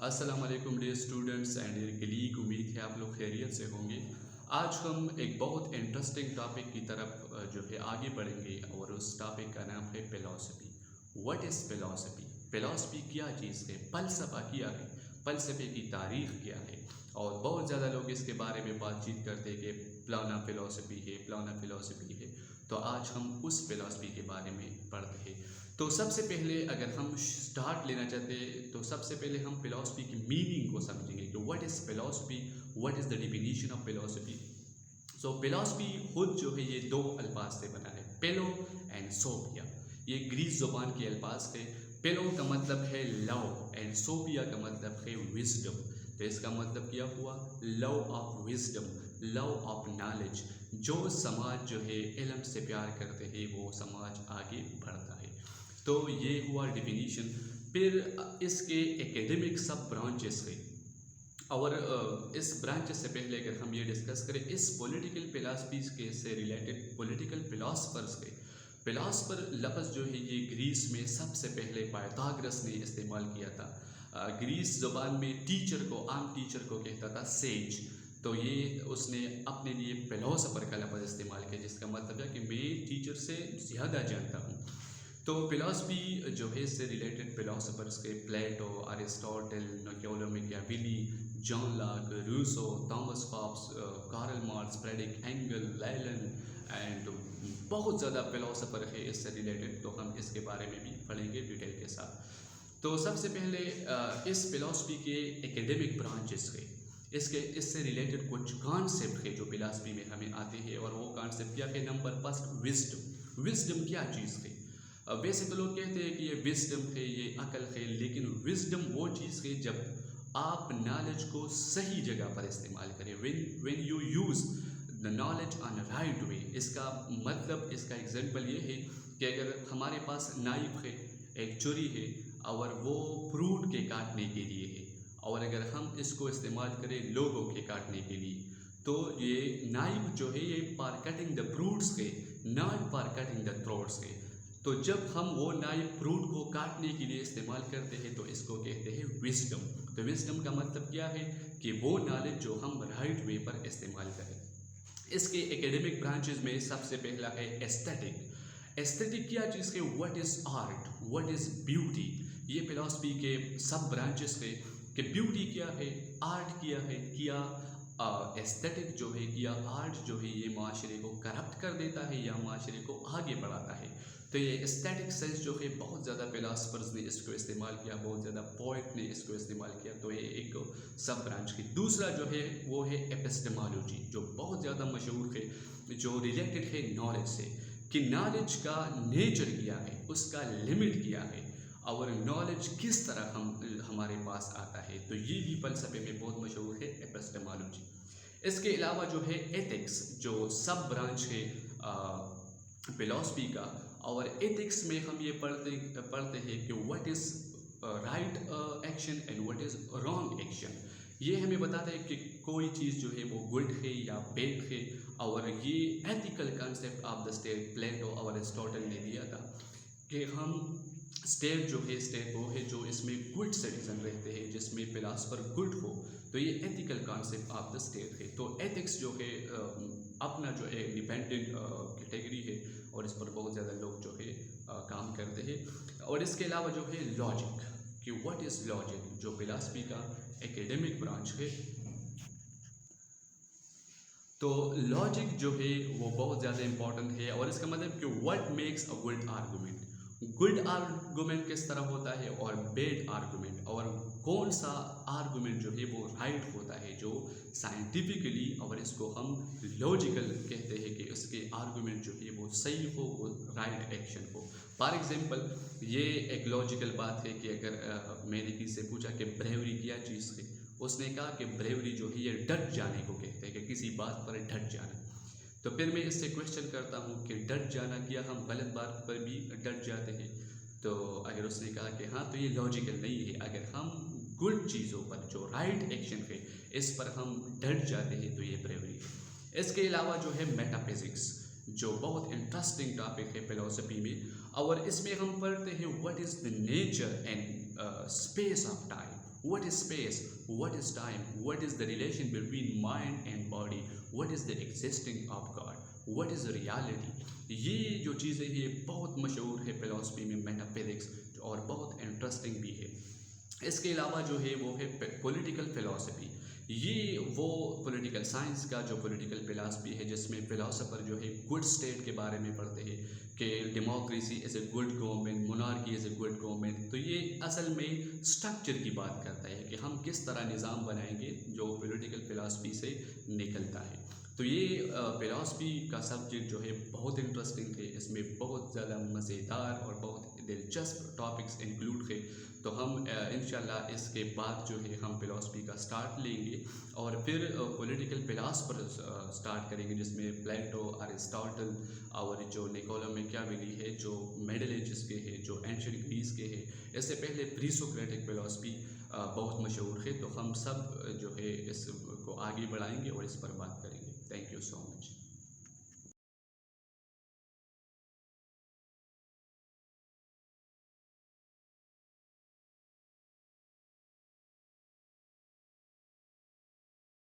अस्सलाम वालेकुम dear students and dear colleague. उम्मीद है आप लोग खैरियत से होंगे। आज हम एक बहुत इंटरेस्टिंग टॉपिक की तरफ जो है आगे बढ़ेंगे और उस टॉपिक का नाम है philosophy. What is philosophy? Philosophy क्या चीज़ है? फ़लसफ़ा क्या है? फ़लसफ़े की तारीख़ क्या है? और बहुत ज़्यादा लोग इसके बारे में बातचीत करते हैं कि फलाना फ़िलॉसफी है, फलाना फ़िलॉसफी है। तो आज हम उस फ़िलॉसफी के बारे में पढ़ते हैं। तो सबसे पहले अगर हम स्टार्ट लेना चाहते हैं तो सबसे पहले हम फ़िलॉसफी की मीनिंग को समझेंगे कि what is philosophy, what is the definition of philosophy. So philosophy खुद जो है ये दो अल्फाज से बना है, पेलो एंड सोफिया। ये ग्रीस ज़ुबान के अल्फाज थे। पेलो का मतलब है लव एंड सोफिया का मतलब है विजडम। तो इसका मतलब क्या हुआ? Love of wisdom, love of knowledge. जो समाज जो है इल्म से प्यार करते हैं वो समाज आगे बढ़ता है। तो ये हुआ डिफिनीशन। फिर इसके एकेडमिक सब ब्रांचेस है। और इस ब्रांच से पहले अगर हम ये डिस्कस करें इस पॉलिटिकल फिलासफीज के से रिलेटेड पॉलिटिकल फिलासफर्स के फिलासफर लफ्ज़ जो है ये ग्रीस में सबसे पहले पाइथागोरस ने इस्तेमाल किया था। ग्रीस ज़ुबान में टीचर को, आम टीचर को कहता था सेज। तो ये उसने अपने लिए फिलोसफर का लफ्ज़ इस्तेमाल किया जिसका मतलब है कि मैं टीचर से ज़्यादा जानता हूँ। तो फिलॉसफी जो है इससे रिलेटेड फिलोसफर्स के Plato, Aristotle, Niccolo Machiavelli, John Locke, Rousseau, Thomas Hobbes, Karl Marx, Friedrich Engel, Lenin and बहुत ज़्यादा फिलोसफर है इससे रिलेटेड। तो हम इसके बारे में भी पढ़ेंगे डिटेल के साथ। तो सबसे पहले इस फिलॉसफी के एकेडमिक ब्रांचेस है। इससे रिलेटेड कुछ कॉन्सेप्ट है जो फिलॉसफी में हमें आते हैं और वो कॉन्सेप्ट क्या है? Number first, wisdom. विजडम क्या चीज़ है? वैसे तो लोग कहते हैं कि ये विजडम है, ये अकल है, लेकिन विजडम वो चीज़ है जब आप नॉलेज को सही जगह पर इस्तेमाल करें। When you use the knowledge on right way. इसका मतलब, इसका एग्जांपल ये है कि अगर हमारे पास नाइफ है, एक छुरी है और वो फ्रूट के काटने के लिए है, और अगर हम इसको इस्तेमाल करें लोगों के काटने के लिए, तो ये नाइफ जो है ये फॉर कटिंग द फ्रूट्स है, not for cutting the throats है। तो जब हम वो नाइफ फ्रूट को काटने के लिए इस्तेमाल करते हैं तो इसको कहते हैं विजडम। तो विजडम का मतलब क्या है? कि वो नॉलेज जो हम राइट वे पर इस्तेमाल करें। इसके एकेडमिक ब्रांचेस में सबसे पहला है एस्थेटिक। एस्थेटिक क्या चीज़ है? What is art, what is beauty. ये फिलॉसफी के सब ब्रांचेस है कि ब्यूटी क्या है, आर्ट क्या है, क्या एस्थेटिक जो है, या आर्ट जो है ये माशरे को करप्ट कर देता है या माशरे को आगे बढ़ाता है। तो ये एस्थेटिक सेंस जो है बहुत ज़्यादा फिलासफर्स ने इसको इस्तेमाल किया, बहुत ज़्यादा पोइट ने इसको इस्तेमाल किया। तो ये एक सब ब्रांच की। दूसरा जो है वो है एपिस्टेमोलॉजी, जो बहुत ज़्यादा मशहूर है, जो रिलेटेड है नॉलेज से, कि नॉलेज का नेचर क्या है, उसका लिमिट क्या है, और नॉलेज किस तरह हमारे पास आता है। तो ये भी फ़लसफ़े में बहुत मशहूर है, एपिस्टेमोलॉजी। इसके अलावा जो है एथिक्स, जो सब ब्रांच है फिलॉसफी का। और एथिक्स में हम ये पढ़ते हैं कि what is right action and what is wrong action. ये हमें बताता है कि कोई चीज़ जो है वो गुड है या बैड है। और ये ethical concept of the state Plato और एरिस्टोटल ने दिया था कि हम स्टेट जो है, स्टेट वो है जो इसमें गुड सिटीजन रहते हैं, जिसमें फिलासफर गुड हो। तो ये ethical concept of the state है। तो एथिक्स जो है अपना जो है इंडिपेंडेंट कैटेगरी है और इस पर बहुत ज़्यादा लोग जो है काम करते हैं। और इसके अलावा जो है लॉजिक, कि व्हाट इज़ लॉजिक, जो फिलासफी का एकेडमिक ब्रांच है। तो लॉजिक जो है वो बहुत ज़्यादा इंपॉर्टेंट है। और इसका मतलब कि what makes a good argument. Good argument किस तरह होता है और बैड आर्गूमेंट, और कौन सा आर्गूमेंट जो है वो राइट होता है, जो साइंटिफिकली, और इसको हम लॉजिकल कहते हैं कि उसके आर्गूमेंट जो है वो सही हो, वो राइट एक्शन हो। फॉर एग्जांपल, ये एक लॉजिकल बात है कि अगर मैंने किसी से पूछा कि ब्रेवरी क्या चीज़ है, उसने कहा कि ब्रेवरी जो है ये डट जाने को कहते हैं, कि किसी बात पर डट जाना। तो फिर मैं इससे क्वेश्चन करता हूँ कि डट जाना, क्या हम गलत बात पर भी डट जाते हैं? तो अगर उसने कहा कि हाँ, तो ये लॉजिकल नहीं है। अगर हम गुड चीज़ों पर, जो राइट एक्शन है, इस पर हम डट जाते हैं तो ये ब्रेवरी है। इसके अलावा जो है मेटाफिजिक्स, जो बहुत इंटरेस्टिंग टॉपिक है फिलोसफी में। और इसमें हम पढ़ते हैं what is the nature and space of time. What is space? What is time? What is the relation between mind and body? What is the existing of God? What is reality? ये जो चीज़ें हैं ये बहुत मशहूर है philosophy में, metaphysics, और बहुत इंटरेस्टिंग भी है। इसके अलावा जो है वो है पॉलिटिकल फ़िलासफ़ी। ये वो पॉलिटिकल साइंस का जो पॉलिटिकल फ़िलासफ़ी है जिसमें फ़िलासफ़र जो है गुड स्टेट के बारे में पढ़ते हैं कि democracy is a good government, monarchy is a good government. तो ये असल में स्ट्रक्चर की बात करता है कि हम किस तरह निज़ाम बनाएंगे जो पॉलिटिकल फ़िलासफ़ी से निकलता है। तो ये फ़िलासफ़ी का सब्जेक्ट जो है बहुत इंटरेस्टिंग है, इसमें बहुत ज़्यादा मज़ेदार और बहुत दिलचस्प टॉपिक्स इंक्लूड है। तो हम इंशाल्लाह इसके बाद जो है हम फ़िलासफ़ी का स्टार्ट लेंगे और फिर पॉलिटिकल फ़िलासफ़र स्टार्ट करेंगे जिसमें प्लेटो, अरिस्टोटल और जो निकोला मैकियावेली है, जो मिडिल एजेस के हैं, जो एंशिएंट ग्रीस के हैं। इससे पहले प्री सोक्रेटिक फ़िलासफ़ी बहुत मशहूर है। तो हम सब जो है इसको आगे बढ़ाएंगे और इस पर बात करेंगे। Thank you so much.